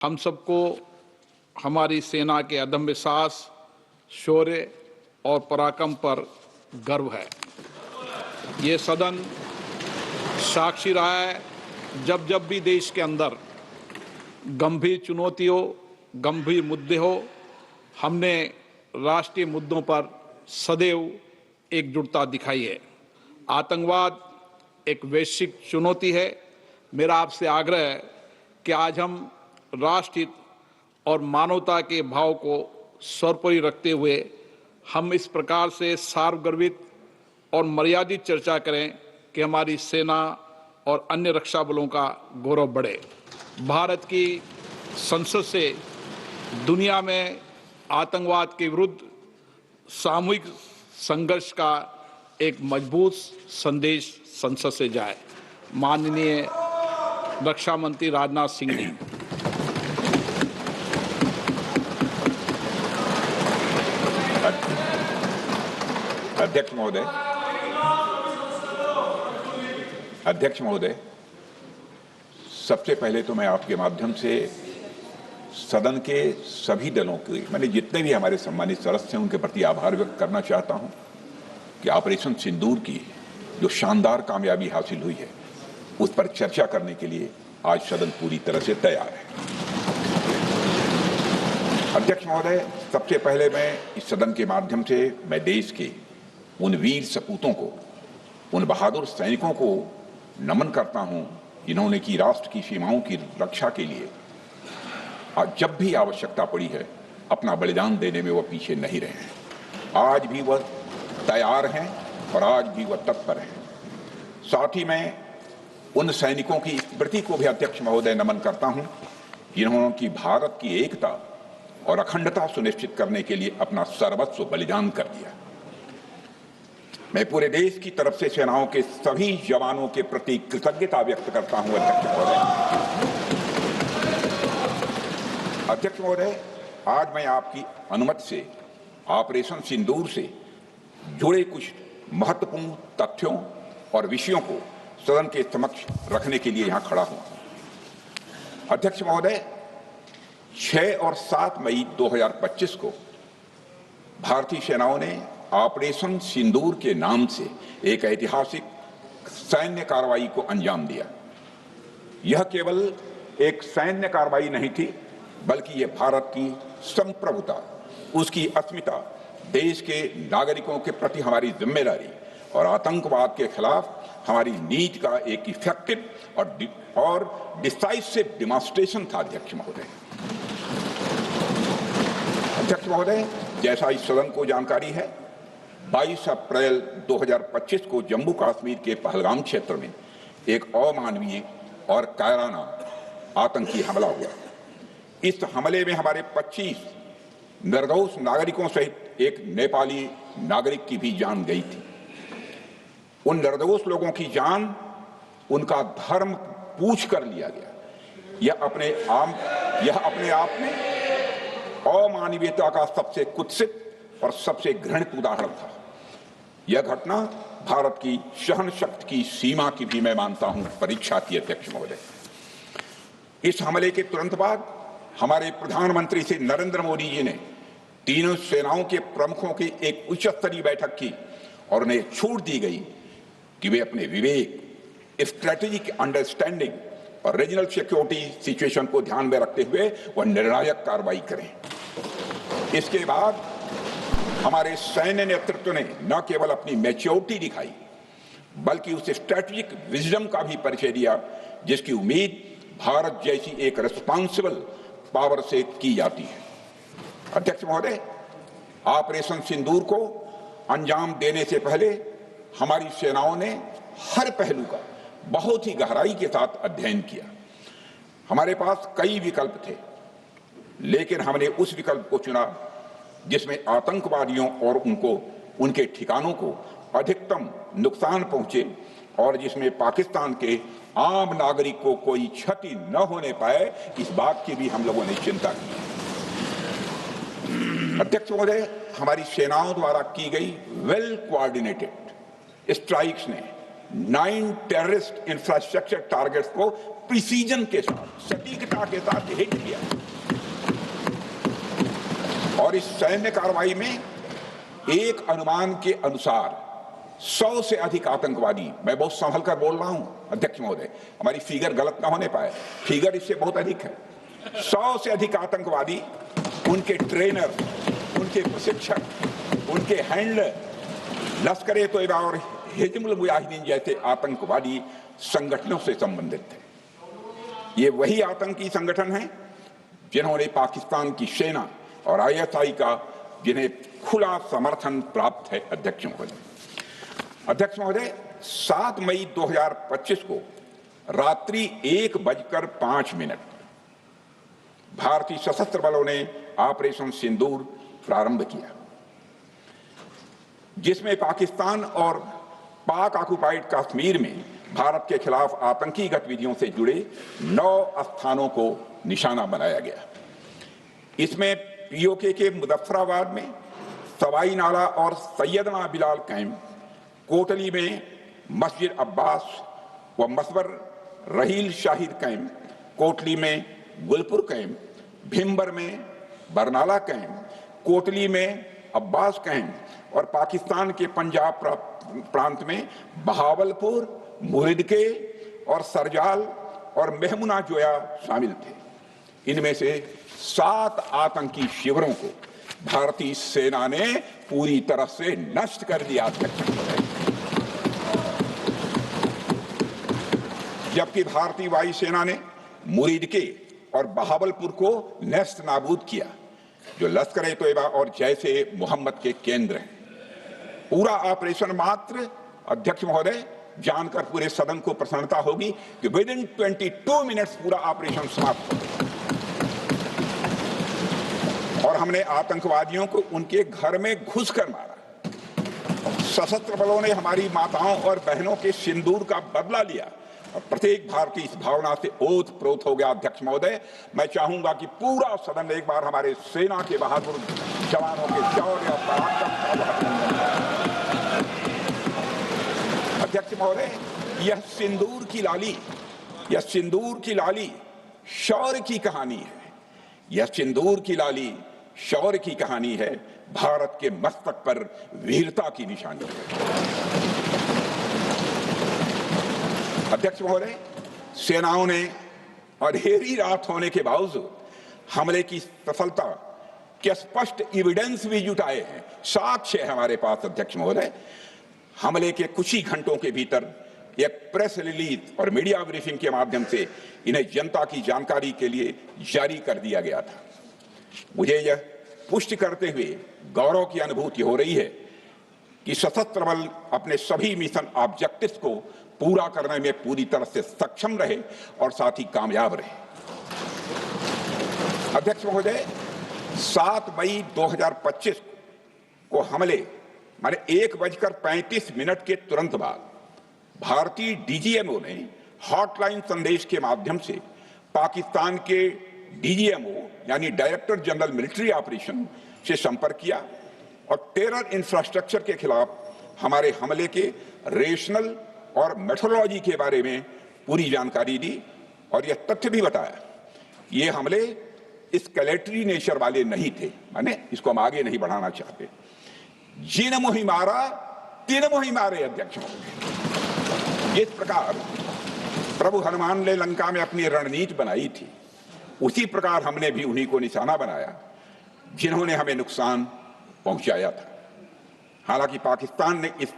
हम सबको हमारी सेना के अदम्य साहस, शौर्य और पराक्रम पर गर्व है। ये सदन साक्षी रहा है जब जब भी देश के अंदर गंभीर चुनौतियों, गंभीर मुद्दे हो, हमने राष्ट्रीय मुद्दों पर सदैव एकजुटता दिखाई है। आतंकवाद एक वैश्विक चुनौती है। मेरा आपसे आग्रह है कि आज हम राष्ट्रहित और मानवता के भाव को सर्वोपरि रखते हुए हम इस प्रकार से सार्वगर्भित और मर्यादित चर्चा करें कि हमारी सेना और अन्य रक्षा बलों का गौरव बढ़े। भारत की संसद से दुनिया में आतंकवाद के विरुद्ध सामूहिक संघर्ष का एक मजबूत संदेश संसद से जाए। माननीय रक्षा मंत्री राजनाथ सिंह जी। अध्यक्ष महोदय, सबसे पहले तो मैं आपके माध्यम से सदन के सभी दलों के, मैंने जितने भी हमारे सम्मानित सदस्य हैं, उनके प्रति आभार व्यक्त करना चाहता हूं कि ऑपरेशन सिंदूर की जो शानदार कामयाबी हासिल हुई है, उस पर चर्चा करने के लिए आज सदन पूरी तरह से तैयार है। अध्यक्ष महोदय, सबसे पहले मैं इस सदन के माध्यम से मैं देश के उन वीर सपूतों को, उन बहादुर सैनिकों को नमन करता हूं जिन्होंने की राष्ट्र की सीमाओं की रक्षा के लिए जब भी आवश्यकता पड़ी है अपना बलिदान देने में वह पीछे नहीं रहे हैं। आज भी वह तैयार हैं और आज भी वह तत्पर हैं। साथ ही मैं उन सैनिकों की स्मृति को भी अध्यक्ष महोदय नमन करता हूं जिन्होंने की भारत की एकता और अखंडता सुनिश्चित करने के लिए अपना सर्वस्व बलिदान कर दिया। मैं पूरे देश की तरफ से सेनाओं के सभी जवानों के प्रति कृतज्ञता व्यक्त करता हूं। अध्यक्ष महोदय, आज मैं आपकी अनुमति से ऑपरेशन सिंदूर से जुड़े कुछ महत्वपूर्ण तथ्यों और विषयों को सदन के समक्ष रखने के लिए यहां खड़ा हूं। अध्यक्ष महोदय, 6 और 7 मई 2025 को भारतीय सेनाओं ने ऑपरेशन सिंदूर के नाम से एक ऐतिहासिक सैन्य कार्रवाई को अंजाम दिया। यह केवल एक सैन्य कार्रवाई नहीं थी, बल्कि यह भारत की संप्रभुता, उसकी अस्मिता, देश के नागरिकों के प्रति हमारी जिम्मेदारी और आतंकवाद के खिलाफ हमारी नीति का एक इफेक्टिव और डिसाइसिव डिमॉन्स्ट्रेशन था। अध्यक्ष महोदय, जैसा इस सदन को जानकारी है, 22 अप्रैल 2025 को जम्मू कश्मीर के पहलगाम क्षेत्र में एक अमानवीय और कायराना आतंकी हमला हुआ। इस हमले में हमारे 25 निर्दोष नागरिकों सहित एक नेपाली नागरिक की भी जान गई थी। उन निर्दोष लोगों की जान उनका धर्म पूछ कर लिया गया। यह अपने आप में अमानवीयता का सबसे कुत्सित और सबसे घृणित उदाहरण था। यह घटना भारत की सहन शक्ति की सीमा की भी मैं मानता हूं परीक्षा थी। अध्यक्ष महोदय, इस हमले के तुरंत बाद हमारे प्रधानमंत्री श्री नरेंद्र मोदी जी ने तीनों सेनाओं के प्रमुखों की एक उच्च स्तरीय बैठक की और उन्हें छूट दी गई कि वे अपने विवेक, स्ट्रेटेजिक अंडरस्टैंडिंग और रीजनल सिक्योरिटी सिचुएशन को ध्यान में रखते हुए वह निर्णायक कार्रवाई करें। इसके बाद हमारे सैन्य नेतृत्व ने न केवल अपनी मैच्योरिटी दिखाई, बल्कि उस स्ट्रेटेजिक विजडम का भी परिचय दिया जिसकी उम्मीद भारत जैसी एक रिस्पॉन्सिबल पावर से की जाती है। अध्यक्ष महोदय, ऑपरेशन सिंदूर को अंजाम देने से पहले हमारी सेनाओं ने हर पहलू का बहुत ही गहराई के साथ अध्ययन किया। हमारे पास कई विकल्प थे, लेकिन हमने उस विकल्प को चुना जिसमें आतंकवादियों और उनके ठिकानों को अधिकतम नुकसान पहुंचे और जिसमें पाकिस्तान के आम नागरिक को कोई क्षति न होने पाए, इस बात की भी हम लोगों ने चिंता की। अध्यक्ष महोदय, हमारी सेनाओं द्वारा की गई वेल कोऑर्डिनेटेड स्ट्राइक्स ने 9 टेररिस्ट इंफ्रास्ट्रक्चर टारगेट्स को प्रिसीजन के साथ, सटीकता के साथ हिट किया। और इस सैन्य कार्रवाई में एक अनुमान के अनुसार 100 से अधिक आतंकवादी, मैं बहुत संभल कर बोल रहा हूं अध्यक्ष महोदय, हमारी फिगर गलत ना होने पाए, फिगर इससे बहुत अधिक है। 100 से अधिक आतंकवादी, उनके ट्रेनर, उनके प्रशिक्षक, उनके हैंडलर लश्कर तोयबा और हिजबुल मुजाहिदीन जैसे आतंकवादी संगठनों से संबंधित थे। ये वही आतंकी संगठन हैं जिन्होंने पाकिस्तान की सेना और ISI का, जिन्हें खुला समर्थन प्राप्त है। अध्यक्ष महोदय 7 मई 2025 को रात्रि 1:05 भारतीय सशस्त्र बलों ने ऑपरेशन सिंदूर प्रारंभ किया, जिसमें पाकिस्तान और पाक ऑक्युपाइड कश्मीर में भारत के खिलाफ आतंकी गतिविधियों से जुड़े 9 स्थानों को निशाना बनाया गया। इसमें POK के मुजफ्फराबाद में सवाई नाला और सैयदना बिलाल कैंप, कोटली में मस्जिद अब्बास व मसवर रहील शाहिद कैंप, कोटली में गुलपुर कैंप, भिम्बर में बरनाला कैंप, कोटली में अब्बास कैंप और पाकिस्तान के पंजाब प्रांत में बहावलपुर, मुहिदके और सरजाल और मेहमुना जोया शामिल थे। इनमें से 7 आतंकी शिविरों को भारतीय सेना ने पूरी तरह से नष्ट कर दिया, जबकि भारतीय वायुसेना ने मुरीदके और बहावलपुर को नेस्त नाबूद किया, जो लश्कर तोयबा और जैशे मोहम्मद के केंद्र हैं। पूरा ऑपरेशन मात्र, अध्यक्ष महोदय, जानकर पूरे सदन को प्रसन्नता होगी कि विदिन 22 मिनट्स पूरा ऑपरेशन समाप्त हो गया और हमने आतंकवादियों को उनके घर में घुसकर मारा। सशस्त्र बलों ने हमारी माताओं और बहनों के सिंदूर का बदला लिया और प्रत्येक भारतीय इस भावना से ओत-प्रोत हो गया। अध्यक्ष महोदय, मैं चाहूंगा कि पूरा सदन एक बार हमारे सेना के बहादुर जवानों के शौर्य और पराक्रम का। अध्यक्ष महोदय, यह सिंदूर की लाली शौर्य की कहानी है। यह सिंदूर की लाली शौर्य की कहानी है, भारत के मस्तक पर वीरता की निशानी है। अध्यक्ष महोदय, सेनाओं ने अंधेरी रात होने के बावजूद हमले की सफलता के स्पष्ट एविडेंस भी जुटाए हैं, साक्ष्य है हमारे पास। अध्यक्ष महोदय, हमले के कुछ ही घंटों के भीतर एक प्रेस रिलीज और मीडिया ब्रीफिंग के माध्यम से इन्हें जनता की जानकारी के लिए जारी कर दिया गया था। मुझे यह पुष्टि करते हुए गौरव की अनुभूति हो रही है कि सशस्त्र बल अपने सभी मिशन ऑब्जेक्टिव्स को पूरा करने में पूरी तरह से सक्षम रहे और साथ ही कामयाब रहे। अध्यक्ष महोदय, 7 मई 2025 को हमले माने 1:35 के तुरंत बाद भारतीय DGMO ने हॉटलाइन संदेश के माध्यम से पाकिस्तान के DGMO यानी डायरेक्टर जनरल मिलिट्री ऑपरेशन से संपर्क किया और टेरर इंफ्रास्ट्रक्चर के खिलाफ हमारे हमले के रेशनल और मेथोडोलॉजी के बारे में पूरी जानकारी दी और यह तथ्य भी बताया ये हमले एस्केलेटरी नेचर वाले नहीं थे, माने इसको हम आगे नहीं बढ़ाना चाहते। जिन मोहि मारा तीन मोहि मारे। अध्यक्ष महोदय, जिस प्रकार प्रभु हनुमान ने लंका में अपनी रणनीति बनाई थी, उसी प्रकार हमने भी उन्हीं को निशाना बनाया जिन्होंने हमें नुकसान पहुंचाया था। हालांकि पाकिस्तान ने इस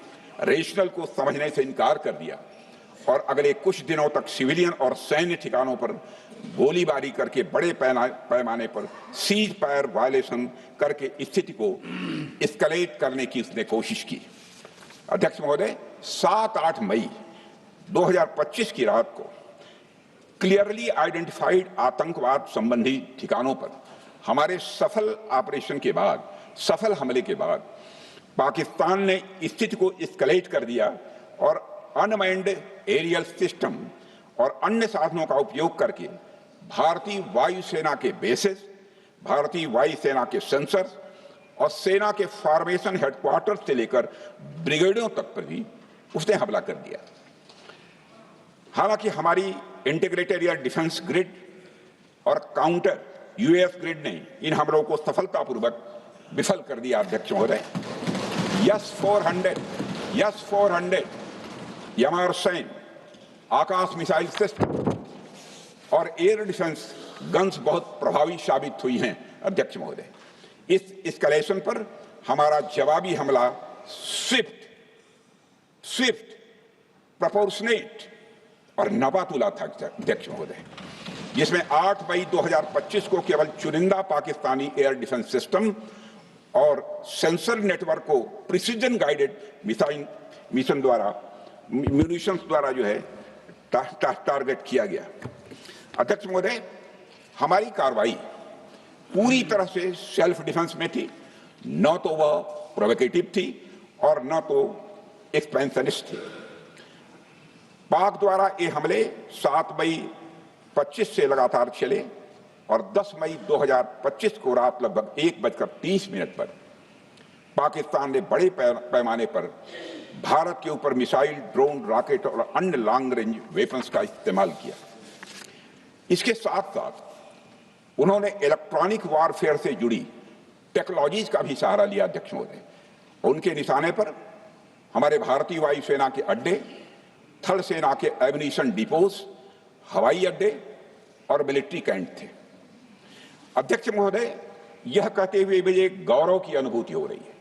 रेशनल को समझने से इनकार कर दिया और अगले कुछ दिनों तक सिविलियन और सैन्य ठिकानों पर गोलीबारी करके बड़े पैमाने पर सीज फायर वायलेशन करके स्थिति को एस्केलेट करने की उसने कोशिश की। अध्यक्ष महोदय, 7-8 मई 2025 की रात को क्लियरली आइडेंटिफाइड आतंकवाद संबंधी ठिकानों पर हमारे सफल ऑपरेशन के बाद, सफल हमले के बाद पाकिस्तान ने स्थिति को एस्केलेट कर दिया और अनमैन्ड एरियल सिस्टम और अन्य साधनों का उपयोग करके भारतीय वायुसेना के बेसेस, भारतीय वायुसेना के सेंसर्स और सेना के फॉर्मेशन हेडक्वार्टर से लेकर ब्रिगेडों तक पर भी उसने हमला कर दिया। हालांकि हमारी इंटीग्रेटेड एयर डिफेंस ग्रिड और काउंटर यूएस ग्रिड ने इन हमलों को सफलतापूर्वक विफल कर दिया। अध्यक्ष महोदय, यस 400 यमारसैन आकाश मिसाइल सिस्टम और एयर डिफेंस गन्स बहुत प्रभावी साबित हुई हैं। अध्यक्ष महोदय, इस एस्केलेशन पर हमारा जवाबी हमला स्विफ्ट, प्रोपोर्शनेट और नबातुला था। अध्यक्ष महोदय, जिसमें 8 मई 2025 को केवल चुनिंदा पाकिस्तानी एयर डिफेंस सिस्टम और सेंसर नेटवर्क को प्रिसीजन गाइडेड मिशन द्वारा म्यूनिशंस द्वारा जो है टारगेट किया गया। अध्यक्ष महोदय, हमारी कार्रवाई पूरी तरह से सेल्फ डिफेंस में थी, न तो वह प्रोवोकेटिव थी और न तो एक्सपेंशनिस्ट थी। पाक द्वारा ये हमले 7 मई 25 से लगातार चले और 10 मई 2025 को रात लगभग 1:30 पर पाकिस्तान ने बड़े पैमाने पर भारत के ऊपर मिसाइल, ड्रोन, रॉकेट और अन्य लॉन्ग रेंज वेपन्स का इस्तेमाल किया। इसके साथ साथ उन्होंने इलेक्ट्रॉनिक वॉरफेयर से जुड़ी टेक्नोलॉजीज का भी सहारा लिया। अध्यक्ष महोदय, उनके निशाने पर हमारे भारतीय वायुसेना के अड्डे, थल सेना के एम्यूनिशन डिपोज, हवाई अड्डे और मिलिट्री कैंट थे। अध्यक्ष महोदय, यह कहते हुए मुझे गौरव की अनुभूति हो रही है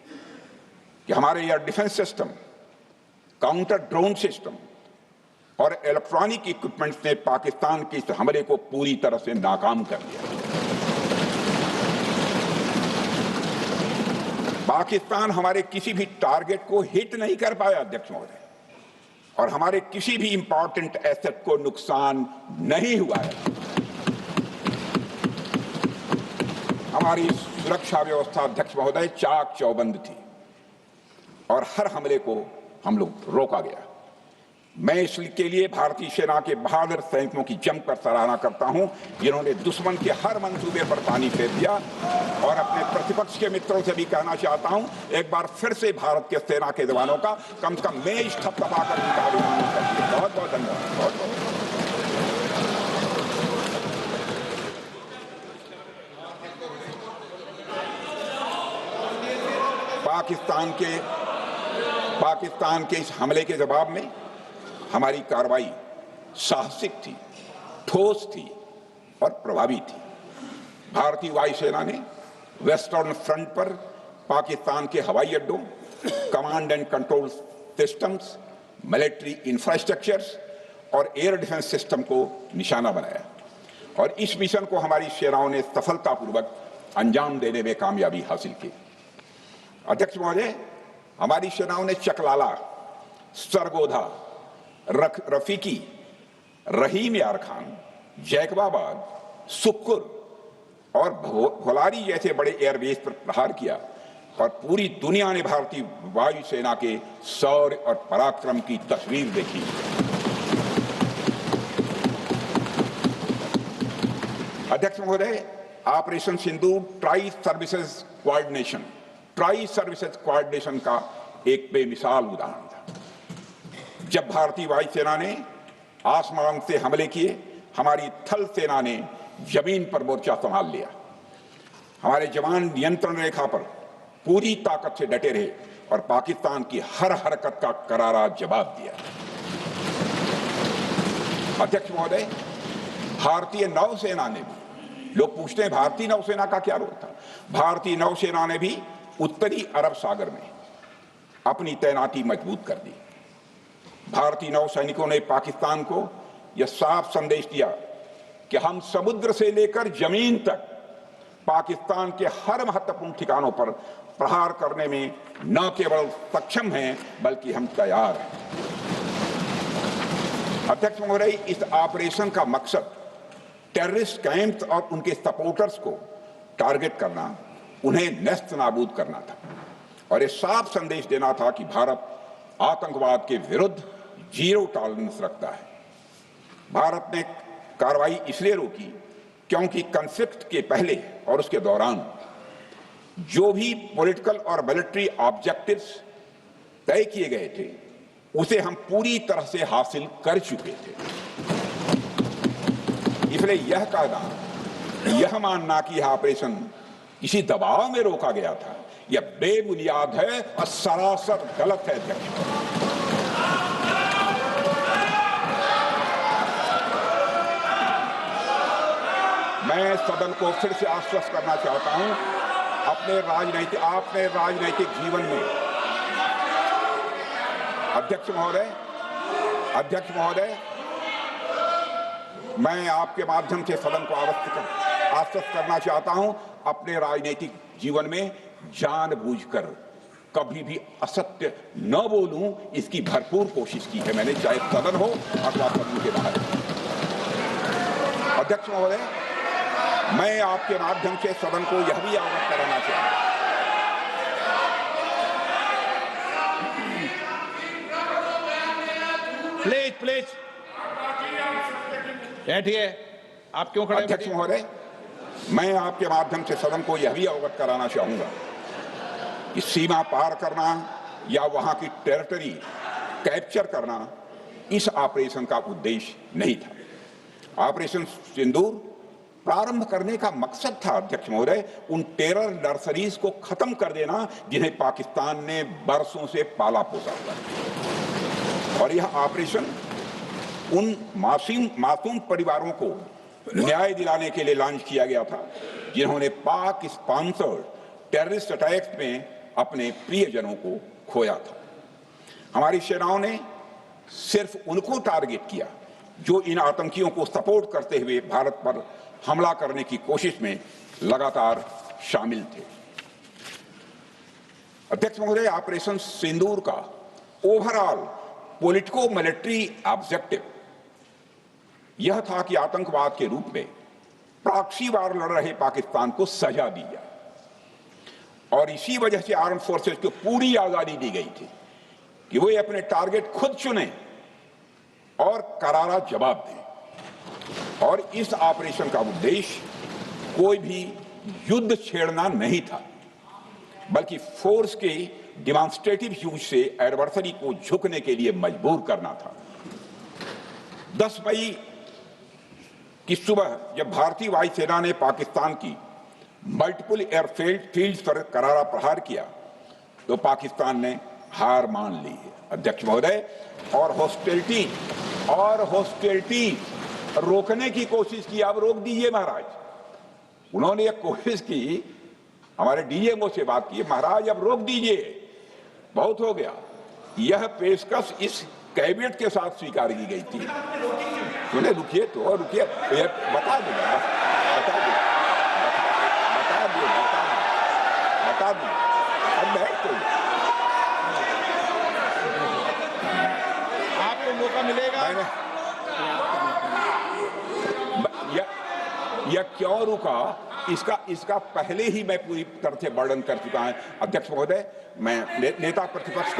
कि हमारे air defence system, counter drone system और इलेक्ट्रॉनिक इक्विपमेंट्स ने पाकिस्तान के इस हमले को पूरी तरह से नाकाम कर दिया। पाकिस्तान हमारे किसी भी टारगेट को हिट नहीं कर पाया। अध्यक्ष महोदय, और हमारे किसी भी इंपॉर्टेंट एसेट को नुकसान नहीं हुआ है। हमारी सुरक्षा व्यवस्था अध्यक्ष महोदय चाक चौबंद थी और हर हमले को हम लोग रोका गया। मैं इसके लिए भारतीय सेना के बहादुर सैनिकों की जमकर सराहना करता हूं, जिन्होंने दुश्मन के हर मंसूबे पर पानी फेर दिया। और अपने प्रतिपक्ष के मित्रों से भी कहना चाहता हूं, एक बार फिर से भारत के सेना के जवानों का कम से कम मेज थपथपाकर उनका अभिनंदन करिए। बहुत बहुत धन्यवाद। बहुत बहुत पाकिस्तान के इस हमले के जवाब में हमारी कार्रवाई साहसिक थी, ठोस थी और प्रभावी थी। भारतीय वायुसेना ने वेस्टर्न फ्रंट पर पाकिस्तान के हवाई अड्डों, command and control systems, military infrastructures और एयर डिफेंस सिस्टम को निशाना बनाया और इस मिशन को हमारी सेनाओं ने सफलतापूर्वक अंजाम देने में कामयाबी हासिल की। अध्यक्ष महोदय, हमारी सेनाओं ने चकलाला, सरगोधा, रफीकी, रहीम यार खान, जैकबाबाद, सुक्कुर और भोलारी जैसे बड़े एयरबेस पर प्रहार किया और पूरी दुनिया ने भारतीय वायुसेना के शौर्य और पराक्रम की तस्वीर देखी। अध्यक्ष महोदय, ऑपरेशन सिंदूर ट्राई सर्विसेज कोऑर्डिनेशन का एक बेमिसाल उदाहरण था। जब भारतीय वायुसेना ने आसमान से हमले किए, हमारी थल सेना ने जमीन पर मोर्चा संभाल लिया। हमारे जवान नियंत्रण रेखा पर पूरी ताकत से डटे रहे और पाकिस्तान की हर हरकत का करारा जवाब दिया। अध्यक्ष महोदय, भारतीय नौसेना ने भी, लोग पूछते हैं भारतीय नौसेना का क्या रोल था, भारतीय नौसेना ने भी उत्तरी अरब सागर में अपनी तैनाती मजबूत कर दी। भारतीय नौसैनिकों ने पाकिस्तान को यह साफ संदेश दिया कि हम समुद्र से लेकर जमीन तक पाकिस्तान के हर महत्वपूर्ण ठिकानों पर प्रहार करने में न केवल सक्षम हैं बल्कि हम तैयार हैं। अध्यक्ष महोदय, इस ऑपरेशन का मकसद टेररिस्ट कैंप्स और उनके सपोर्टर्स को टारगेट करना, उन्हें नेस्त नाबूद करना था और यह साफ संदेश देना था कि भारत आतंकवाद के विरुद्ध जीरो टॉलरेंस रखता है। भारत ने कार्रवाई इसलिए रोकी क्योंकि कॉन्फ्लिक्ट के पहले और उसके दौरान जो भी पॉलिटिकल और मिलिट्री ऑब्जेक्टिव्स तय किए गए थे उसे हम पूरी तरह से हासिल कर चुके थे। इसलिए यह कहना, यह मानना कि यह ऑपरेशन किसी दबाव में रोका गया था, यह बेबुनियाद है और सरासर गलत है। अध्यक्ष, मैं सदन को फिर से आश्वस्त करना चाहता हूं, आपने राजनैतिक जीवन में अध्यक्ष महोदय, मैं आपके माध्यम से सदन को आश्वस्त करना चाहता हूं, अपने राजनीतिक जीवन में जानबूझकर कभी भी असत्य न बोलूं, इसकी भरपूर कोशिश की है मैंने, चाहे सदन हो अथवा सदन के बाहर। अध्यक्ष महोदय, मैं आपके माध्यम से सदन को यह भी अवगत कराना चाहता हूं, प्लीज बैठिए। आप क्यों खड़े? अध्यक्ष महोदय, मैं आपके माध्यम से सदन को यह भी अवगत कराना चाहूंगा कि सीमा पार करना या वहां की टेरिटरी कैप्चर करना इस ऑपरेशन का उद्देश्य नहीं था। ऑपरेशन सिंदूर प्रारंभ करने का मकसद था अध्यक्ष महोदय, उन टेरर नर्सरीज को खत्म कर देना जिन्हें पाकिस्तान ने बरसों से पाला पोसा हुआ। और यह ऑपरेशन उन मासूम परिवारों को न्याय दिलाने के लिए लॉन्च किया गया था जिन्होंने पाक स्पॉन्सर्ड टेररिस्ट अटैक्स में अपने प्रियजनों को खोया था। हमारी सेनाओं ने सिर्फ उनको टारगेट किया जो इन आतंकियों को सपोर्ट करते हुए भारत पर हमला करने की कोशिश में लगातार शामिल थे। अध्यक्ष महोदय, ऑपरेशन सिंदूर का ओवरऑल पॉलिटिको मिलिट्री ऑब्जेक्टिव यह था कि आतंकवाद के रूप में प्रॉक्सी वार लड़ रहे पाकिस्तान को सजा दी जाए, और इसी वजह से आर्म फोर्सेस को पूरी आजादी दी गई थी कि वे अपने टारगेट खुद चुने और करारा जवाब दें। और इस ऑपरेशन का उद्देश्य कोई भी युद्ध छेड़ना नहीं था, बल्कि फोर्स के डिमॉन्स्ट्रेटिव यूज से एडवर्सरी को झुकने के लिए मजबूर करना था। 10 मई की सुबह जब भारतीय वायुसेना ने पाकिस्तान की मल्टीपल एयरफील्ड पर करारा प्रहार किया तो पाकिस्तान ने हार मान ली है अध्यक्ष महोदय, और हॉस्टिलिटी रोकने की कोशिश की। अब रोक दीजिए महाराज। उन्होंने एक कोशिश की, हमारे डीएमओ से बात की, महाराज अब रोक दीजिए, बहुत हो गया। यह पेशकश इस कैबिनेट के साथ स्वीकार की गई थी। सुने, रुकिए तो रुकिए, बता दूंगा, अब बैठ तो आपको मौका मिलेगा। यह क्यों रुका, इसका पहले ही मैं पूरी तरह से वर्णन कर चुका हूं अध्यक्ष महोदय। मैं नेता प्रतिपक्ष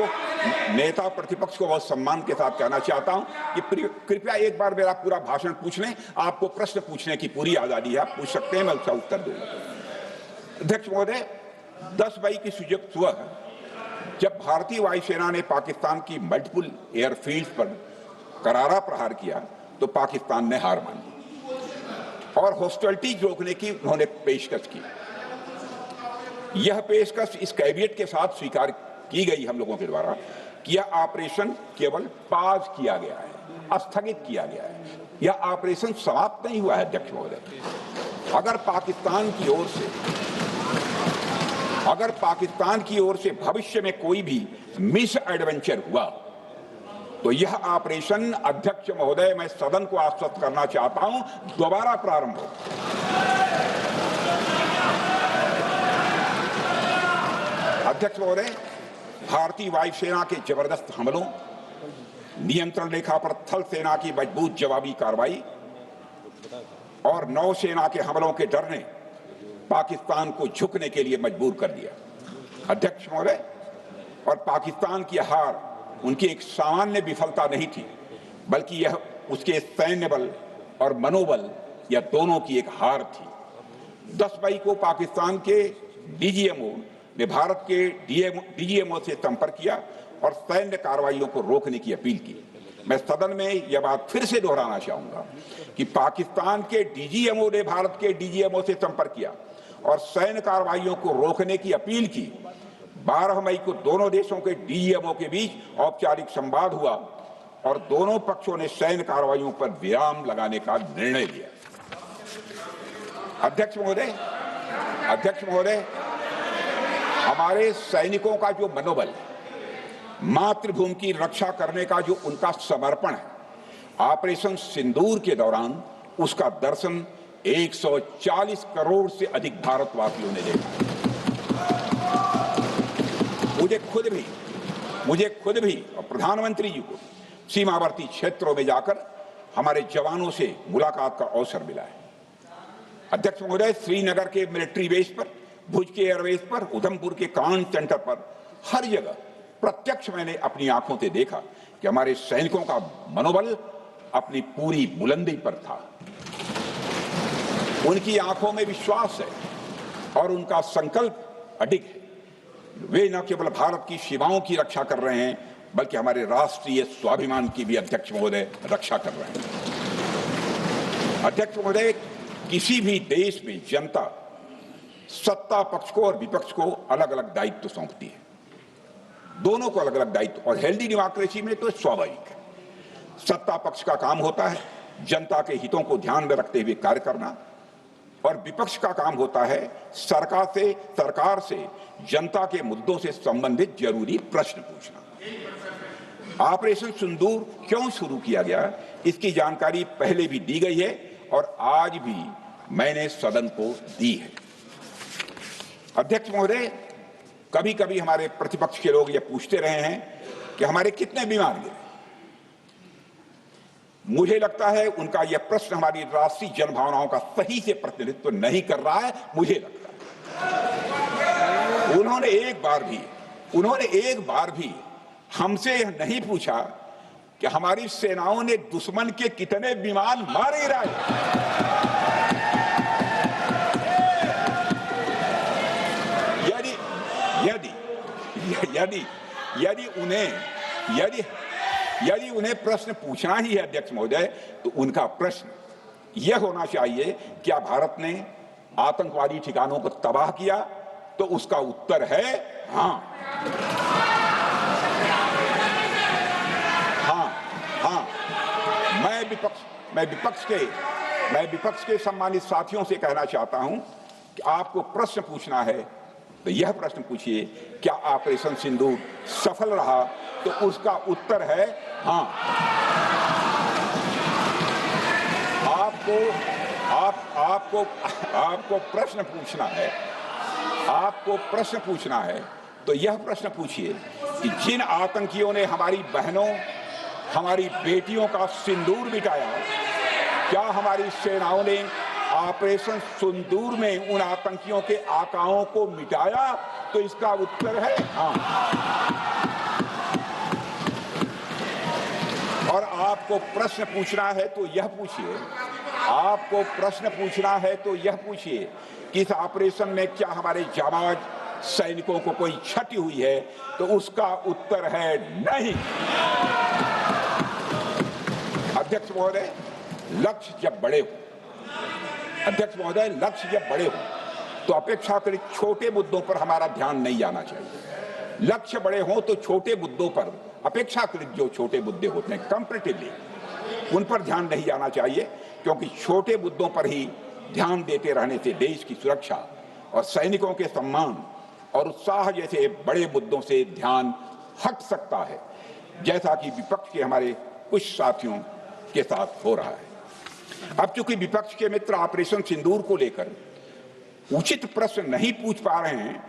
को बहुत सम्मान के साथ कहना चाहता हूं कि कृपया एक बार मेरा पूरा भाषण पूछ लें। आपको प्रश्न पूछने की पूरी आजादी है, आप पूछ सकते हैं, मैं उसका उत्तर दूंगा। अध्यक्ष महोदय, 10 मई की सुबह जब भारतीय वायुसेना ने पाकिस्तान की मल्टीपल एयरफील्ड पर करारा प्रहार किया तो पाकिस्तान ने हार मान ली और हॉस्टिलिटी रोकने की उन्होंने पेशकश की। यह पेशकश इस कैबिनेट के साथ स्वीकार की गई हम लोगों के द्वारा कि यह ऑपरेशन केवल पाज किया गया है, स्थगित किया गया है, यह ऑपरेशन समाप्त नहीं हुआ है अध्यक्ष महोदय। अगर पाकिस्तान की ओर से भविष्य में कोई भी मिस एडवेंचर हुआ तो यह ऑपरेशन अध्यक्ष महोदय, मैं सदन को आश्वस्त करना चाहता हूं, दोबारा प्रारंभ हो। अध्यक्ष महोदय, भारतीय वायुसेना के जबरदस्त हमलों, नियंत्रण रेखा पर थल सेना की मजबूत जवाबी कार्रवाई और नौसेना के हमलों के डर ने पाकिस्तान को झुकने के लिए मजबूर कर दिया अध्यक्ष महोदय। और पाकिस्तान की हार उनकी एक सामान्य विफलता नहीं थी, बल्कि यह उसके सैन्य बल और मनोबल या दोनों की एक हार थी। 10 मई को पाकिस्तान के डीजीएमओ ने भारत के डीजीएमओ से संपर्क किया और सैन्य कार्रवाइयों को रोकने की अपील की। मैं सदन में यह बात फिर से दोहराना चाहूंगा कि पाकिस्तान के डीजीएमओ ने भारत के डीजीएमओ से संपर्क किया और सैन्य कार्रवाइयों को रोकने की अपील की। 12 मई को दोनों देशों के डीजीएमओ के बीच औपचारिक संवाद हुआ और दोनों पक्षों ने सैन्य कार्रवाइयों पर विराम लगाने का निर्णय लिया। अध्यक्ष महोदय, हमारे सैनिकों का जो मनोबल, मातृभूमि की रक्षा करने का जो उनका समर्पण है, ऑपरेशन सिंदूर के दौरान उसका दर्शन 140 करोड़ से अधिक भारतवासियों ने देखा। मुझे खुद भी और प्रधानमंत्री जी को सीमावर्ती क्षेत्रों में जाकर हमारे जवानों से मुलाकात का अवसर मिला है। अध्यक्ष महोदय, श्रीनगर के मिलिट्री बेस पर, भुज के एयरबेस पर, उधमपुर के कमांड सेंटर पर, हर जगह प्रत्यक्ष मैंने अपनी आंखों से देखा कि हमारे सैनिकों का मनोबल अपनी पूरी बुलंदी पर था। उनकी आंखों में विश्वास है और उनका संकल्प अडिग है। वे न केवल भारत की सीमाओं की रक्षा कर रहे हैं, बल्कि हमारे राष्ट्रीय स्वाभिमान की भी अध्यक्ष महोदय रक्षा कर रहे हैं। अध्यक्ष महोदय, किसी भी देश में जनता सत्ता पक्ष को और विपक्ष को अलग अलग दायित्व सौंपती है, दोनों को अलग अलग दायित्व, और हेल्दी डेमोक्रेसी में तो स्वाभाविक है। सत्ता पक्ष का काम होता है जनता के हितों को ध्यान में रखते हुए कार्य करना, और विपक्ष का काम होता है सरकार से जनता के मुद्दों से संबंधित जरूरी प्रश्न पूछना। ऑपरेशन सिंदूर क्यों शुरू किया गया, इसकी जानकारी पहले भी दी गई है और आज भी मैंने सदन को दी है। अध्यक्ष महोदय, कभी कभी हमारे प्रतिपक्ष के लोग ये पूछते रहे हैं कि हमारे कितने बीमार गिरे। मुझे लगता है उनका यह प्रश्न हमारी राष्ट्रीय जनभावनाओं का सही से प्रतिनिधित्व नहीं कर रहा है। मुझे लगता है उन्होंने एक बार भी हमसे यह नहीं पूछा कि हमारी सेनाओं ने दुश्मन के कितने विमान मारे गिराए। यदि उन्हें प्रश्न पूछना ही है अध्यक्ष महोदय, तो उनका प्रश्न यह होना चाहिए, क्या भारत ने आतंकवादी ठिकानों को तबाह किया? तो उसका उत्तर है हाँ। मैं विपक्ष के सम्मानित साथियों से कहना चाहता हूं कि आपको प्रश्न पूछना है तो यह प्रश्न पूछिए, क्या ऑपरेशन सिंदूर सफल रहा? तो उसका उत्तर है हाँ। आपको प्रश्न पूछना है तो यह प्रश्न पूछिए कि जिन आतंकियों ने हमारी बहनों, हमारी बेटियों का सिंदूर मिटाया, क्या हमारी सेनाओं ने ऑपरेशन सिंदूर में उन आतंकियों के आकाओं को मिटाया? तो इसका उत्तर है हाँ। और आपको प्रश्न पूछना है तो यह पूछिए कि इस ऑपरेशन में क्या हमारे जाबाज सैनिकों को कोई क्षति हुई है? तो उसका उत्तर है नहीं। अध्यक्ष महोदय, लक्ष्य जब बड़े हो तो अपेक्षाकृत छोटे मुद्दों पर हमारा ध्यान नहीं जाना चाहिए। लक्ष्य बड़े हों तो छोटे मुद्दों पर, अपेक्षाकृत जो छोटे मुद्दे होते हैं कंपैरेटिवली, उन पर ध्यान नहीं जाना चाहिए, क्योंकि छोटे मुद्दों पर ही ध्यान देते रहने से देश की सुरक्षा और सैनिकों के सम्मान और उत्साह जैसे बड़े मुद्दों से ध्यान हट सकता है, जैसा कि विपक्ष के हमारे कुछ साथियों के साथ हो रहा है। अब चूंकि विपक्ष के मित्र ऑपरेशन सिंदूर को लेकर उचित प्रश्न नहीं पूछ पा रहे हैं,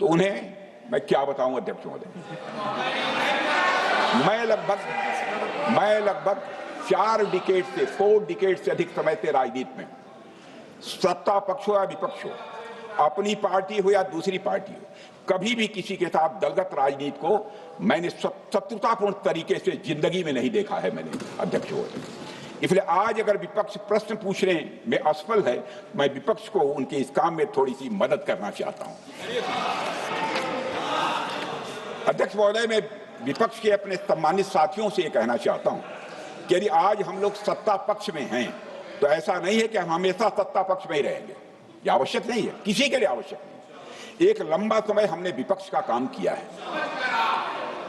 तो उन्हें मैं क्या बताऊं अध्यक्ष महोदय। मैं लगभग 4 डिकेड से अधिक समय से राजनीति में, सत्ता पक्ष हो या विपक्ष हो, अपनी पार्टी हो या दूसरी पार्टी हो, कभी भी किसी के साथ दलगत राजनीति को मैंने शत्रुतापूर्ण तरीके से जिंदगी में नहीं देखा है मैंने अध्यक्ष महोदय। इसलिए आज अगर विपक्ष प्रश्न पूछने में असफल है, मैं विपक्ष को उनके इस काम में थोड़ी सी मदद करना चाहता हूं। अध्यक्ष महोदय, मैं विपक्ष के अपने सम्मानित साथियों से ये कहना चाहता हूं कि यदि आज हम लोग सत्ता पक्ष में हैं तो ऐसा नहीं है कि हम हमेशा सत्ता पक्ष में ही रहेंगे। यह आवश्यक नहीं है, किसी के लिए आवश्यक नहीं। एक लंबा समय हमने विपक्ष का काम किया है,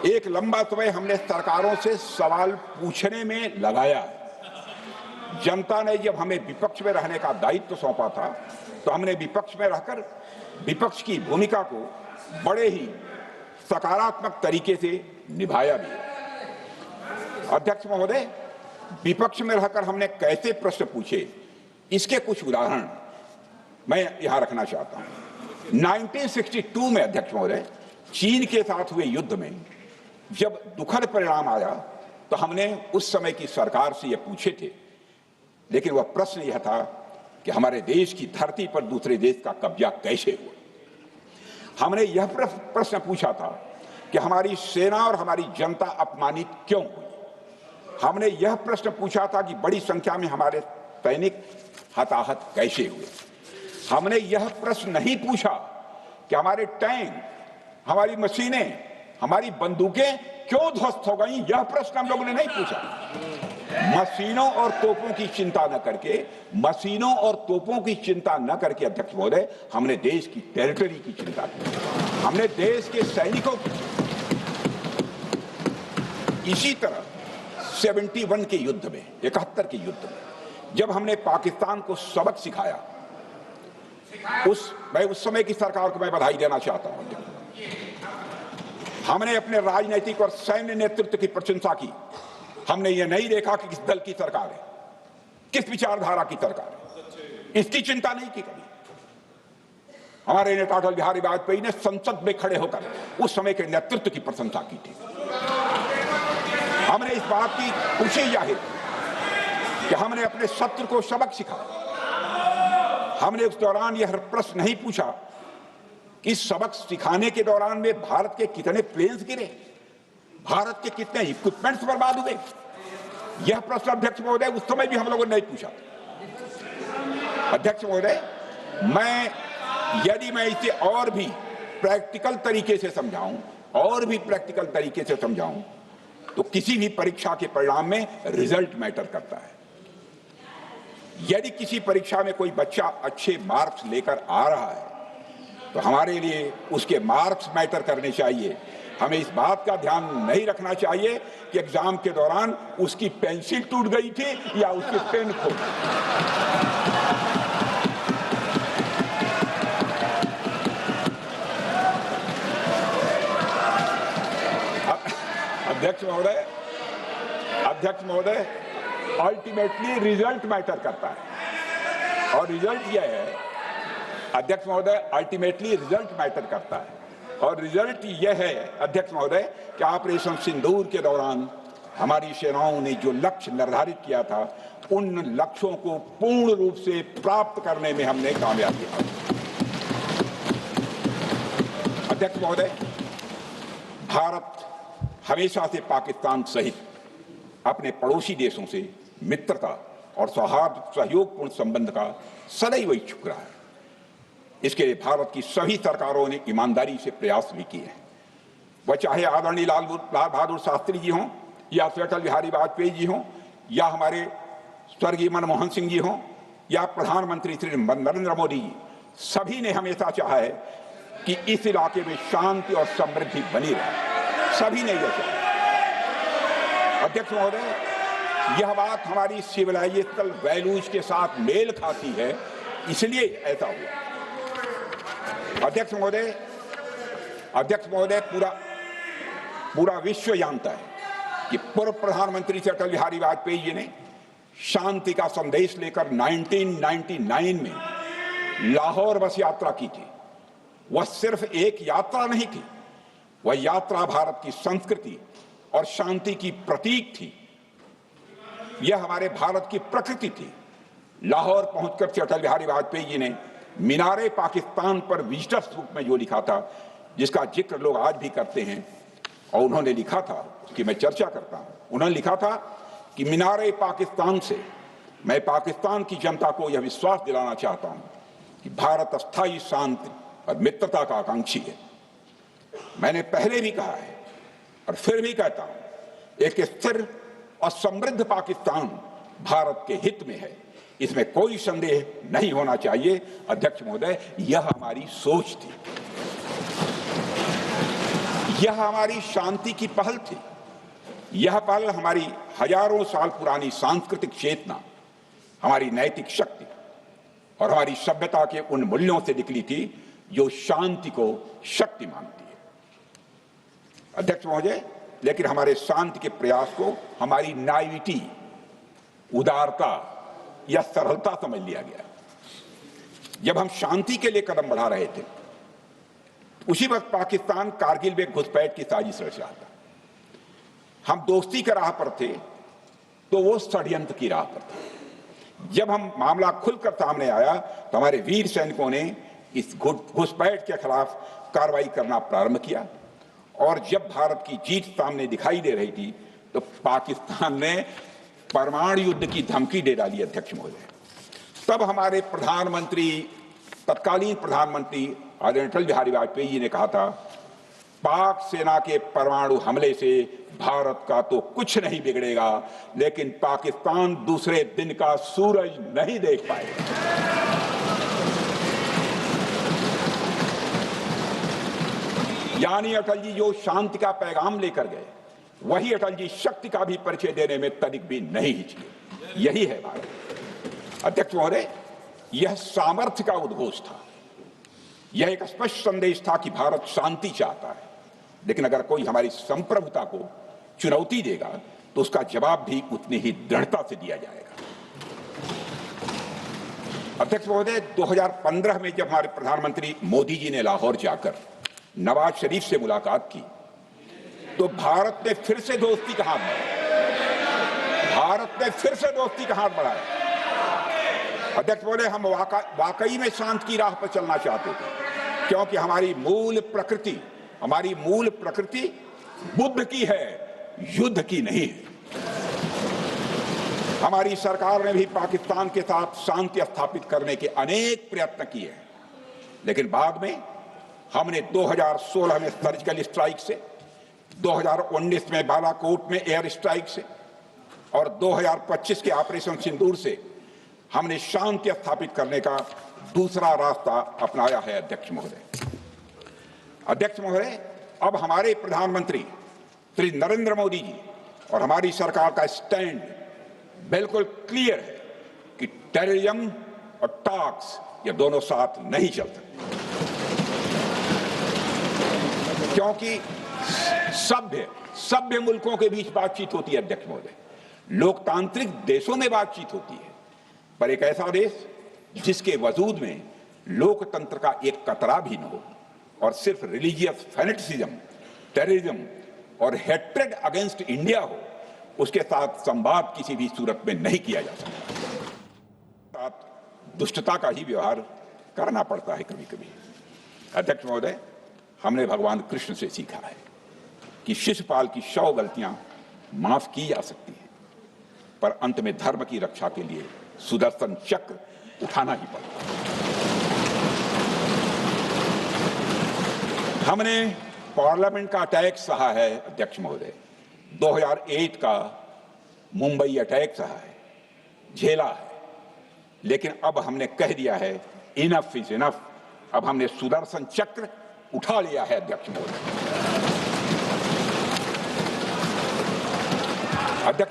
एक लंबा समय हमने सरकारों से सवाल पूछने में लगाया है। जनता ने जब हमें विपक्ष में रहने का दायित्व सौंपा था तो हमने विपक्ष में रहकर विपक्ष की भूमिका को बड़े ही सकारात्मक तरीके से निभाया भी। अध्यक्ष महोदय, विपक्ष में रहकर हमने कैसे प्रश्न पूछे, इसके कुछ उदाहरण मैं यहां रखना चाहता हूं। 1962 में अध्यक्ष महोदय, चीन के साथ हुए युद्ध में जब दुखद परिणाम आया तो हमने उस समय की सरकार से यह पूछे थे, लेकिन वह प्रश्न यह था कि हमारे देश की धरती पर दूसरे देश का कब्जा कैसे हुआ। हमने यह प्रश्न पूछा था कि हमारी सेना और हमारी जनता अपमानित क्यों हुई। हमने यह प्रश्न पूछा था कि बड़ी संख्या में हमारे सैनिक हताहत कैसे हुए। हमने यह प्रश्न नहीं पूछा कि हमारे टैंक, हमारी मशीनें, हमारी बंदूकें क्यों ध्वस्त हो गई। यह प्रश्न हम लोगों ने नहीं पूछा। मशीनों और तोपों की चिंता न करके, मशीनों और तोपों की चिंता न करके अध्यक्ष महोदय, हमने देश की टेरिटरी की चिंता की, हमने देश के सैनिकों की। इसी तरह 71 के युद्ध में, 71 के युद्ध में जब हमने पाकिस्तान को सबक सिखाया, मैं उस समय की सरकार को मैं बधाई देना चाहता हूं। हमने अपने राजनीतिक और सैन्य नेतृत्व की प्रशंसा की। हमने ये नहीं देखा कि किस दल की सरकार है, किस विचारधारा की सरकार है, इसकी चिंता नहीं की कभी। हमारे नेता अटल बिहारी वाजपेयी ने संसद में खड़े होकर उस समय के नेतृत्व की प्रशंसा की थी। हमने इस बात की खुशी जाहिर कि हमने अपने शत्रु को सबक सिखाया। हमने उस दौरान यह प्रश्न नहीं पूछा कि सबक सिखाने के दौरान में भारत के कितने प्लेन्स गिरे, भारत के कितने इक्विपमेंट्स बर्बाद हुए। यह प्रश्न अध्यक्ष महोदय उस समय भी हम लोगों ने नहीं पूछा। अध्यक्ष महोदय, यदि मैं इसे और भी प्रैक्टिकल तरीके से समझाऊं, तो किसी भी परीक्षा के परिणाम में रिजल्ट मैटर करता है। यदि किसी परीक्षा में कोई बच्चा अच्छे मार्क्स लेकर आ रहा है तो हमारे लिए उसके मार्क्स मैटर करने चाहिए। हमें इस बात का ध्यान नहीं रखना चाहिए कि एग्जाम के दौरान उसकी पेंसिल टूट गई थी या उसकी पेन खो गई। अध्यक्ष महोदय, अल्टीमेटली रिजल्ट मैटर करता है और रिजल्ट यह है, अध्यक्ष महोदय, अल्टीमेटली रिजल्ट मैटर करता है और रिजल्ट यह है अध्यक्ष महोदय कि ऑपरेशन सिंदूर के दौरान हमारी सेनाओं ने जो लक्ष्य निर्धारित किया था, उन लक्ष्यों को पूर्ण रूप से प्राप्त करने में हमने कामयाबी हासिल की। अध्यक्ष महोदय, भारत हमेशा से पाकिस्तान सहित अपने पड़ोसी देशों से मित्रता और सौहार्द सहयोगपूर्ण संबंध का सदैव इच्छुक रहा है। इसके लिए भारत की सभी सरकारों ने ईमानदारी से प्रयास भी किए हैं। वह चाहे आदरणीय लाल बहादुर शास्त्री जी हों या अटल बिहारी वाजपेयी जी हों या हमारे स्वर्गीय मनमोहन सिंह जी हों या प्रधानमंत्री श्री नरेंद्र मोदी जी, सभी ने हमेशा चाहा है कि इस इलाके में शांति और समृद्धि बनी रहे। सभी ने यह चाहा। अध्यक्ष महोदय, यह बात हमारी सिविलाइजेशनल वैल्यूज के साथ मेल खाती है, इसलिए ऐसा हुआ। अध्यक्ष महोदय, पूरा विश्व जानता है कि पूर्व प्रधानमंत्री श्री अटल बिहारी वाजपेयी जी ने शांति का संदेश लेकर 1999 में लाहौर बस यात्रा की थी। वह सिर्फ एक यात्रा नहीं थी, वह यात्रा भारत की संस्कृति और शांति की प्रतीक थी। यह हमारे भारत की प्रकृति थी। लाहौर पहुंचकर श्री अटल बिहारी वाजपेयी जी ने मीनारे पाकिस्तान पर विजिटर्स रूप में जो लिखा था, जिसका जिक्र लोग आज भी करते हैं, और उन्होंने लिखा था, उसकी मैं चर्चा करता हूं। उन्होंने लिखा था कि मीनारे पाकिस्तान से मैं पाकिस्तान की जनता को यह विश्वास दिलाना चाहता हूं कि भारत अस्थायी शांति और मित्रता का आकांक्षी है। मैंने पहले भी कहा है, और फिर भी कहता हूं, एक स्थिर और समृद्ध पाकिस्तान भारत के हित में है, इसमें कोई संदेह नहीं होना चाहिए। अध्यक्ष महोदय, यह हमारी सोच थी, यह हमारी शांति की पहल थी। यह पहल हमारी हजारों साल पुरानी सांस्कृतिक चेतना, हमारी नैतिक शक्ति और हमारी सभ्यता के उन मूल्यों से निकली थी जो शांति को शक्ति मानती है। अध्यक्ष महोदय, लेकिन हमारे शांति के प्रयास को हमारी नाइविटी, उदारता या सरलता समझ लिया गया। जब हम शांति के लिए कदम बढ़ा रहे थे, उसी वक्त पाकिस्तान कारगिल में घुसपैठ की साजिश रच रहा था। हम दोस्ती की राह पर थे तो वो षड्यंत्र की राह पर थे। जब हम मामला खुलकर सामने आया तो हमारे वीर सैनिकों ने इस घुसपैठ के खिलाफ कार्रवाई करना प्रारंभ किया, और जब भारत की जीत सामने दिखाई दे रही थी तो पाकिस्तान ने परमाणु युद्ध की धमकी दे डाली। अध्यक्ष महोदय, तब हमारे प्रधानमंत्री, तत्कालीन प्रधानमंत्री आदरणीय अटल बिहारी वाजपेयी जी ने कहा था, पाक सेना के परमाणु हमले से भारत का तो कुछ नहीं बिगड़ेगा, लेकिन पाकिस्तान दूसरे दिन का सूरज नहीं देख पाएगा। यानी अटल जी जो शांति का पैगाम लेकर गए, वही अटल जी शक्ति का भी परिचय देने में तनिक भी नहीं हिचके। यही है भारत। अध्यक्ष महोदय, यह सामर्थ्य का उद्घोष था। यह एक स्पष्ट संदेश था कि भारत शांति चाहता है, लेकिन अगर कोई हमारी संप्रभुता को चुनौती देगा तो उसका जवाब भी उतनी ही दृढ़ता से दिया जाएगा। अध्यक्ष महोदय, 2015 में जब हमारे प्रधानमंत्री मोदी जी ने लाहौर जाकर नवाज शरीफ से मुलाकात की तो भारत ने फिर से दोस्ती का हाथ बढ़ाया। भारत ने फिर से दोस्ती का हाथ बढ़ाया। अध्यक्ष महोदय, हम वाकई में शांति की राह पर चलना चाहते थे, क्योंकि हमारी मूल प्रकृति बुद्ध की है, युद्ध की नहीं है। हमारी सरकार ने भी पाकिस्तान के साथ शांति स्थापित करने के अनेक प्रयत्न किए हैं, लेकिन बाद में हमने 2016 में सर्जिकल स्ट्राइक से, 2019 में बालाकोट में एयर स्ट्राइक से और 2025 के ऑपरेशन सिंदूर से हमने शांति स्थापित करने का दूसरा रास्ता अपनाया है। अध्यक्ष महोदय, अब हमारे प्रधानमंत्री श्री नरेंद्र मोदी जी और हमारी सरकार का स्टैंड बिल्कुल क्लियर है कि टेररिज्म और टॉक्स ये दोनों साथ नहीं चल सकते, क्योंकि सभ्य मुल्कों के बीच बातचीत होती है। अध्यक्ष महोदय, लोकतांत्रिक देशों में बातचीत होती है, पर एक ऐसा देश जिसके वजूद में लोकतंत्र का एक कतरा भी न हो और सिर्फ रिलीजियस फैनेटिसिज्म, टेररिज्म और हेट्रेड अगेंस्ट इंडिया हो, उसके साथ संवाद किसी भी सूरत में नहीं किया जा सकता। दुष्टता का ही व्यवहार करना पड़ता है कभी कभी। अध्यक्ष महोदय, हमने भगवान कृष्ण से सीखा है कि शिशुपाल की 100 गलतियां माफ की जा सकती हैं, पर अंत में धर्म की रक्षा के लिए सुदर्शन चक्र उठाना ही पड़ता है। हमने पार्लियामेंट का अटैक सहा है। अध्यक्ष महोदय, 2008 का मुंबई अटैक सहा है, झेला है, लेकिन अब हमने कह दिया है इनफ इज इनफ। अब हमने सुदर्शन चक्र उठा लिया है। अध्यक्ष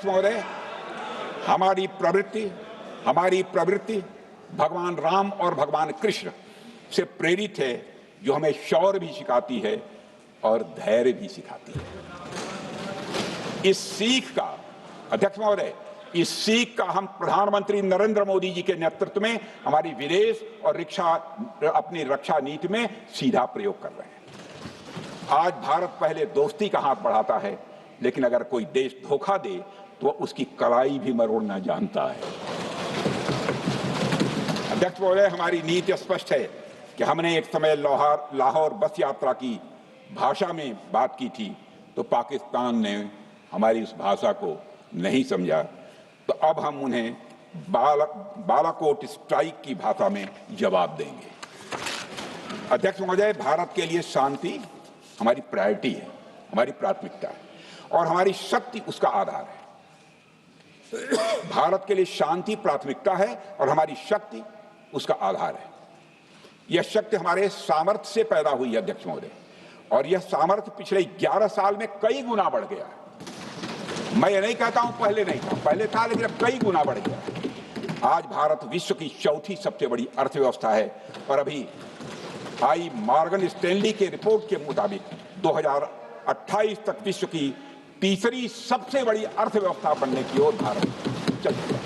महोदय, हमारी प्रवृत्ति भगवान राम और भगवान कृष्ण से प्रेरित है, जो हमें शौर्य भी सिखाती है और धैर्य भी सिखाती है। इस सीख का, अध्यक्ष महोदय, इस सीख का हम प्रधानमंत्री नरेंद्र मोदी जी के नेतृत्व में हमारी विदेश और अपनी रक्षा नीति में सीधा प्रयोग कर रहे हैं। आज भारत पहले दोस्ती का हाथ बढ़ाता है, लेकिन अगर कोई देश धोखा दे तो उसकी कलाई भी मरोड़ना जानता है। अध्यक्ष महोदय, हमारी नीति स्पष्ट है कि हमने एक समय लाहौर बस यात्रा की भाषा में बात की थी, तो पाकिस्तान ने हमारी उस भाषा को नहीं समझा, तो अब हम उन्हें बालाकोट स्ट्राइक की भाषा में जवाब देंगे। अध्यक्ष महोदय, भारत के लिए शांति हमारी प्रायोरिटी है, हमारी प्राथमिकता है। और हमारी शक्ति उसका आधार है। भारत के लिए शांति प्राथमिकता है और हमारी शक्ति उसका आधार है। यह शक्ति हमारे सामर्थ्य से पैदा हुई है अध्यक्ष महोदय, और यह सामर्थ्य पिछले 11 साल में कई गुना बढ़ गया है। मैं ये नहीं कहता हूं पहले नहीं था, पहले था, लेकिन अब कई गुना बढ़ गया। आज भारत विश्व की चौथी सबसे बड़ी अर्थव्यवस्था है और अभी आई मॉर्गन स्टैनली के रिपोर्ट के मुताबिक 2028 तक विश्व की तीसरी सबसे बड़ी अर्थव्यवस्था बनने की ओर भारत चल चुका है।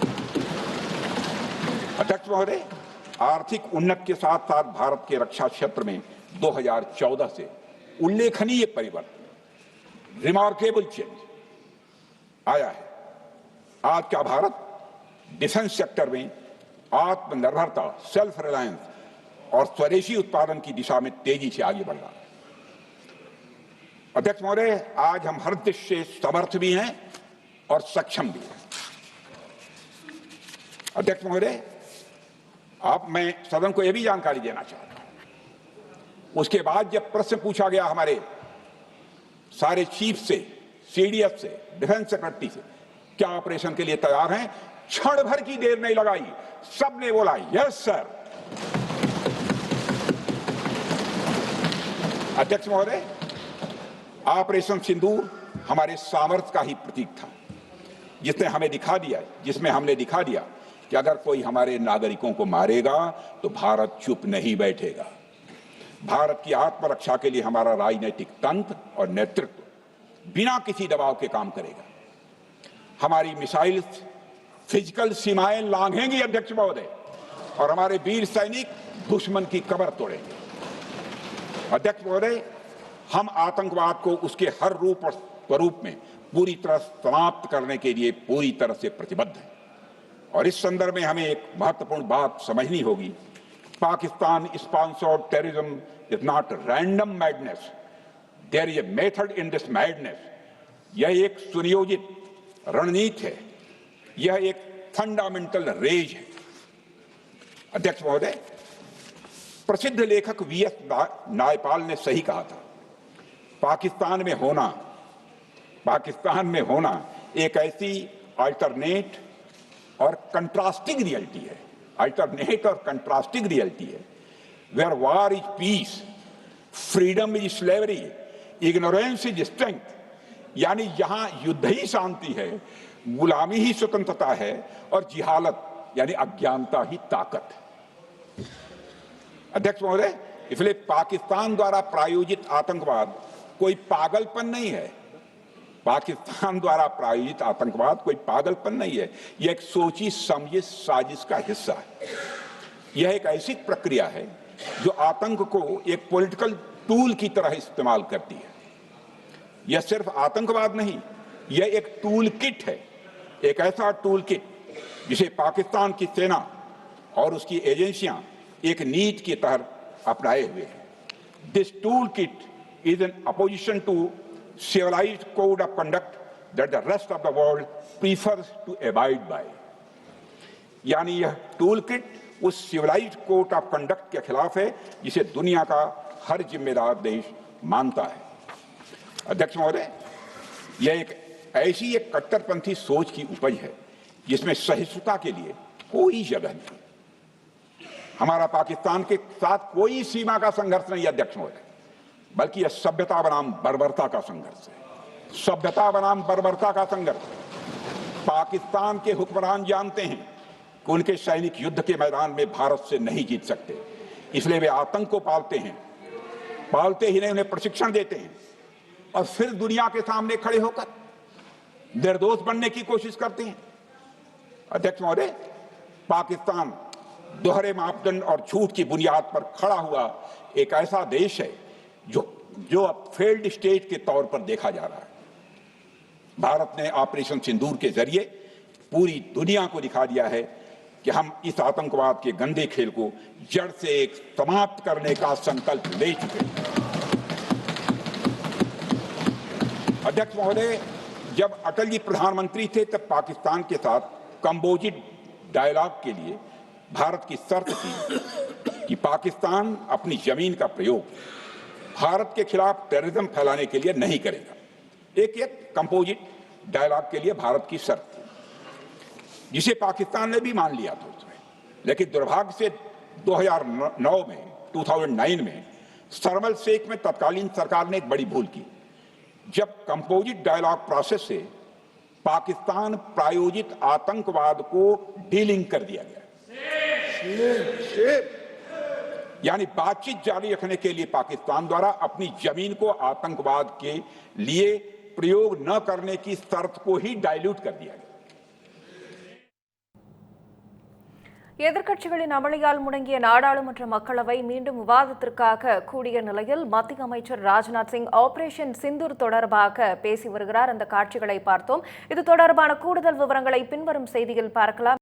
अध्यक्ष महोदय, आर्थिक उन्नति के साथ साथ भारत के रक्षा क्षेत्र में 2014 से उल्लेखनीय परिवर्तन, रिमार्केबल चेंज आया है। आज का भारत डिफेंस सेक्टर में आत्मनिर्भरता, सेल्फ रिलायंस और स्वदेशी उत्पादन की दिशा में तेजी से आगे बढ़ रहा है। अध्यक्ष महोदय, आज हम हर दृष्टि से समर्थ भी हैं और सक्षम भी हैं। अध्यक्ष महोदय, मैं सदन को यह भी जानकारी देना चाहता हूं। उसके बाद जब प्रश्न पूछा गया हमारे सारे चीफ से, सीडीएस से, डिफेंस सेक्रेटरी से, क्या ऑपरेशन के लिए तैयार हैं, क्षण भर की देर नहीं लगाई, सबने बोला यस सर। अध्यक्ष महोदय, ऑपरेशन सिंदूर हमारे सामर्थ्य का ही प्रतीक था, जिसमें हमने दिखा दिया कि अगर कोई हमारे नागरिकों को मारेगा तो भारत चुप नहीं बैठेगा। भारत की आत्मरक्षा के लिए हमारा राजनीतिक तंत्र और नेतृत्व बिना किसी दबाव के काम करेगा। हमारी मिसाइल फिजिकल सीमाएं लांघेंगी अध्यक्ष महोदय, और हमारे वीर सैनिक दुश्मन की कमर तोड़ेंगे। अध्यक्ष महोदय, हम आतंकवाद को उसके हर रूप और स्वरूप में पूरी तरह समाप्त करने के लिए पूरी तरह से प्रतिबद्ध हैं। और इस संदर्भ में हमें एक महत्वपूर्ण बात समझनी होगी। Pakistan sponsored terrorism is not random madness, there is a method in this madness. यह एक सुनियोजित रणनीति है, यह एक फंडामेंटल रेज है। अध्यक्ष महोदय, प्रसिद्ध लेखक वीएस नायपाल ने सही कहा था, पाकिस्तान में होना एक ऐसी अल्टरनेट और कंट्रास्टिंग रियलिटी है, where war is peace, freedom is slavery, ignorance is strength. यानी यहां युद्ध ही शांति है, गुलामी ही स्वतंत्रता है और जिहालत यानी अज्ञानता ही ताकत है। अध्यक्ष महोदय, इसलिए पाकिस्तान द्वारा प्रायोजित आतंकवाद कोई पागलपन नहीं है। पाकिस्तान द्वारा प्रायोजित आतंकवाद कोई पागलपन नहीं है, यह एक सोची समझी साजिश का हिस्सा है। यह एक ऐसी प्रक्रिया है जो आतंक को एक पॉलिटिकल टूल की तरह इस्तेमाल करती है। यह सिर्फ आतंकवाद नहीं, यह एक टूल किट है, एक ऐसा टूल किट जिसे पाकिस्तान की सेना और उसकी एजेंसियां एक नीति के तहत अपनाए हुए हैं। This tool kit is in opposition to civilized code of conduct that the rest of the world prefers to abide by। यानी यह टूल किट उस सिविलाइज्ड कोड ऑफ कंडक्ट के खिलाफ है जिसे दुनिया का हर जिम्मेदार देश मानता है। अध्यक्ष महोदय, यह एक कट्टरपंथी सोच की उपज है जिसमें सहिष्णुता के लिए कोई जगह नहीं। हमारा पाकिस्तान के साथ कोई सीमा का संघर्ष नहीं है अध्यक्ष महोदय, बल्कि यह सभ्यता बनाम बर्बरता का संघर्ष है। सभ्यता बनाम बर्बरता का संघर्ष। पाकिस्तान के हुक्मरान जानते हैं कि उनके सैनिक युद्ध के मैदान में भारत से नहीं जीत सकते, इसलिए वे आतंक को पालते ही नहीं, उन्हें प्रशिक्षण देते हैं और फिर दुनिया के सामने खड़े होकर निर्दोष बनने की कोशिश करते हैं। अध्यक्ष महोदय, पाकिस्तान दोहरे मापदंड और झूठ की बुनियाद पर खड़ा हुआ एक ऐसा देश है जो अब फेल्ड स्टेट के तौर पर देखा जा रहा है। भारत ने ऑपरेशन सिंदूर के जरिए पूरी दुनिया को दिखा दिया है कि हम इस आतंकवाद के गंदे खेल को जड़ से समाप्त करने का संकल्प ले चुके हैं। अध्यक्ष महोदय, जब अटल जी प्रधानमंत्री थे तब पाकिस्तान के साथ कंबोजिट डायलॉग के लिए भारत की शर्त थी कि पाकिस्तान अपनी जमीन का प्रयोग भारत के खिलाफ टेररिज्म फैलाने के लिए नहीं करेगा। एक कंपोजिट डायलॉग के लिए भारत की शर्त, जिसे पाकिस्तान ने भी मान लिया था उसमें। लेकिन दुर्भाग्य से 2009 में शर्म शेख में तत्कालीन सरकार ने एक बड़ी भूल की, जब कंपोजिट डायलॉग प्रोसेस से पाकिस्तान प्रायोजित आतंकवाद को डीलिंक कर दिया गया। यानी बातचीत जारी रखने के लिए पाकिस्तान द्वारा अपनी जमीन को आतंकवाद के लिए प्रयोग न करने की शर्त को ही डाइल्यूट कर दिया गया। எதிர்க்கட்சிகளின் அமளியால் முடங்கிய நாடாளுமன்ற மக்களவை மீண்டும் விவாதத்திற்காக கூடிய நிலையில் மத்திய அமைச்சர் ராஜ்நாத் சிங் ஆபரேஷன் சிந்தூர் தொடர்பாக பேசி வருகிறார். அந்த காட்சிகளை பார்த்தோம். இது தொடர்பான கூடுதல் விவரங்களை பின்வரும் செய்தியில் பார்க்கலாம்.